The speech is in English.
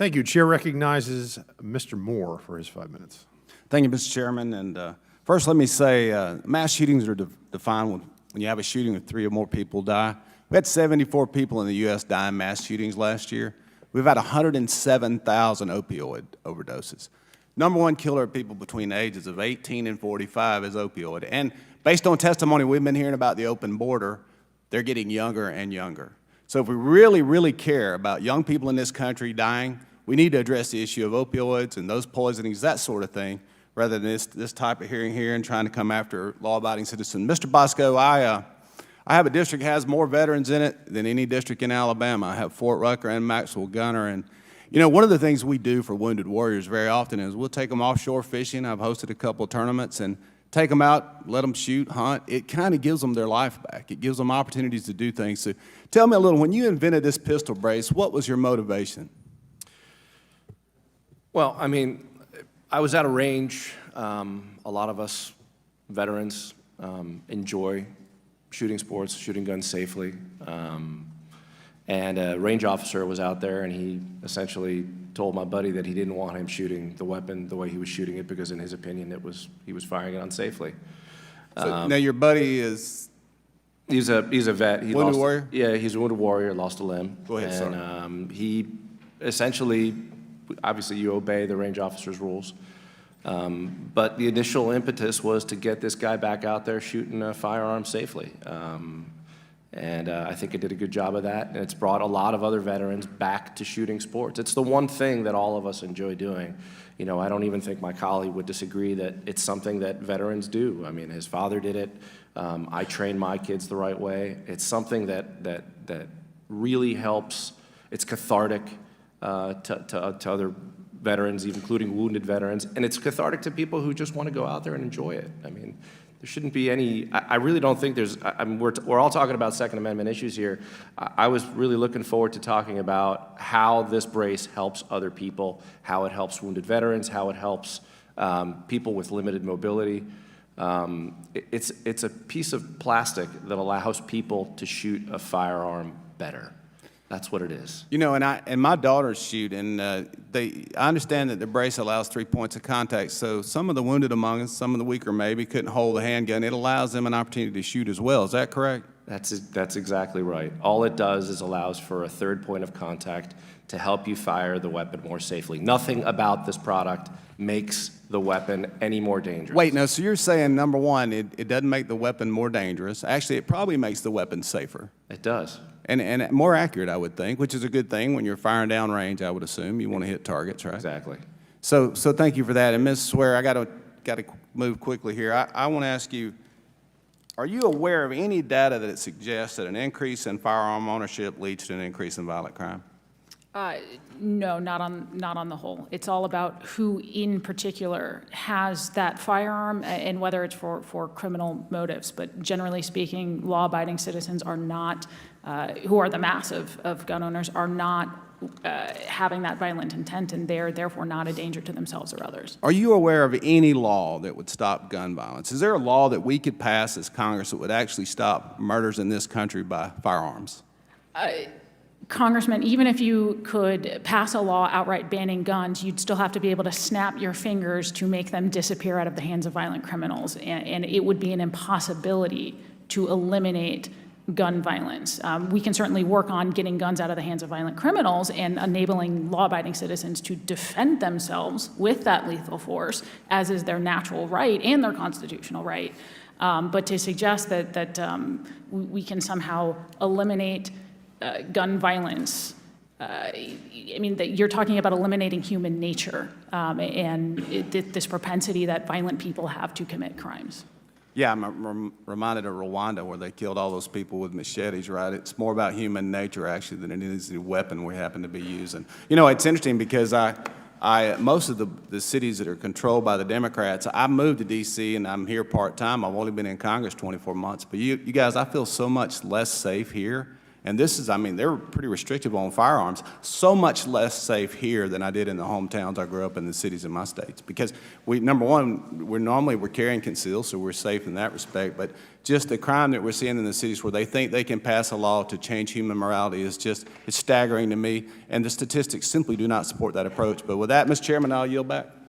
Thank you. Chair recognizes Mr. Moore for his 5 minutes. Thank you, Mr. Chairman. And first, let me say mass shootings are defined when you have a shooting where 3 or more people die. We had 74 people in the U.S. die in mass shootings last year. We've had 107,000 opioid overdoses. Number one killer of people between the ages of 18 and 45 is opioid. And based on testimony we've been hearing about the open border, they're getting younger and younger. So if we really, really care about young people in this country dying, we need to address the issue of opioids and those poisonings, that sort of thing, rather than this type of hearing here and trying to come after law-abiding citizens. Mr. Bosco, I have a district that has more veterans in it than any district in Alabama. I have Fort Rucker and Maxwell Gunter. And, you know, one of the things we do for wounded warriors very often is we'll take them offshore fishing. I've hosted a couple of tournaments and take them out, let them shoot, hunt. It kind of gives them their life back. It gives them opportunities to do things. So tell me a little, when you invented this pistol brace, what was your motivation? Well, I mean, I was at a range. A lot of us veterans enjoy shooting sports, shooting guns safely. And a range officer was out there, and he essentially told my buddy that he didn't want him shooting the weapon the way he was shooting it because, in his opinion, he was firing it unsafely. So now your buddy is... He's a vet. Wounded warrior? Yeah, he's a wounded warrior, lost a limb. Go ahead, and, he essentially, obviously you obey the range officer's rules. But the initial impetus was to get this guy back out there shooting a firearm safely. And I think it did a good job of that, and it's brought a lot of other veterans back to shooting sports. It's the one thing that all of us enjoy doing. You know, I don't even think my colleague would disagree that it's something that veterans do. I mean, his father did it. I train my kids the right way. It's something that really helps. It's cathartic to other veterans, including wounded veterans, and it's cathartic to people who just want to go out there and enjoy it. I mean, there shouldn't be any, I really don't think there's, I mean, we're all talking about Second Amendment issues here. I was really looking forward to talking about how this brace helps other people, how it helps wounded veterans, how it helps people with limited mobility. It's a piece of plastic that allows people to shoot a firearm better. That's what it is. You know, and my daughters shoot, and I understand that the brace allows 3 points of contact, so some of the wounded among us, some of the weaker maybe, couldn't hold a handgun. It allows them an opportunity to shoot as well. Is that correct? That's exactly right. All it does is allows for a third point of contact to help you fire the weapon more safely. Nothing about this product makes the weapon any more dangerous. Wait, no, so you're saying, number one, it doesn't make the weapon more dangerous. Actually, it probably makes the weapon safer. It does. And more accurate, I would think, which is a good thing when you're firing down range, I would assume. You want to hit targets, right? Exactly. So thank you for that. And Ms. Swear, I got to move quickly here. I want to ask you, are you aware of any data that suggests that an increase in firearm ownership leads to an increase in violent crime? No, not on the whole. It's all about who in particular has that firearm and whether it's for criminal motives. But generally speaking, law-abiding citizens are not, who are the mass of gun owners, are not having that violent intent, and they're therefore not a danger to themselves or others. Are you aware of any law that would stop gun violence? Is there a law that we could pass as Congress that would actually stop murders in this country by firearms? Congressman, even if you could pass a law outright banning guns, you'd still have to be able to snap your fingers to make them disappear out of the hands of violent criminals, and it would be an impossibility to eliminate gun violence. We can certainly work on getting guns out of the hands of violent criminals and enabling law-abiding citizens to defend themselves with that lethal force, as is their natural right and their constitutional right. But to suggest that we can somehow eliminate gun violence, I mean, that you're talking about eliminating human nature and this propensity that violent people have to commit crimes. Yeah, I'm reminded of Rwanda where they killed all those people with machetes, right? It's more about human nature, actually, than it is the weapon we happen to be using. You know, it's interesting because most of the cities that are controlled by the Democrats, I moved to D.C. and I'm here part-time. I've only been in Congress 24 months. But you guys, I feel so much less safe here And this is, I mean, they're pretty restrictive on firearms, so much less safe here than I did in the hometowns I grew up in, the cities in my states. Because number one, we're carrying concealed, so we're safe in that respect. But just the crime that we're seeing in the cities where they think they can pass a law to change human morality is just, it's staggering to me. And the statistics simply do not support that approach. But with that, Mr. Chairman, I'll yield back.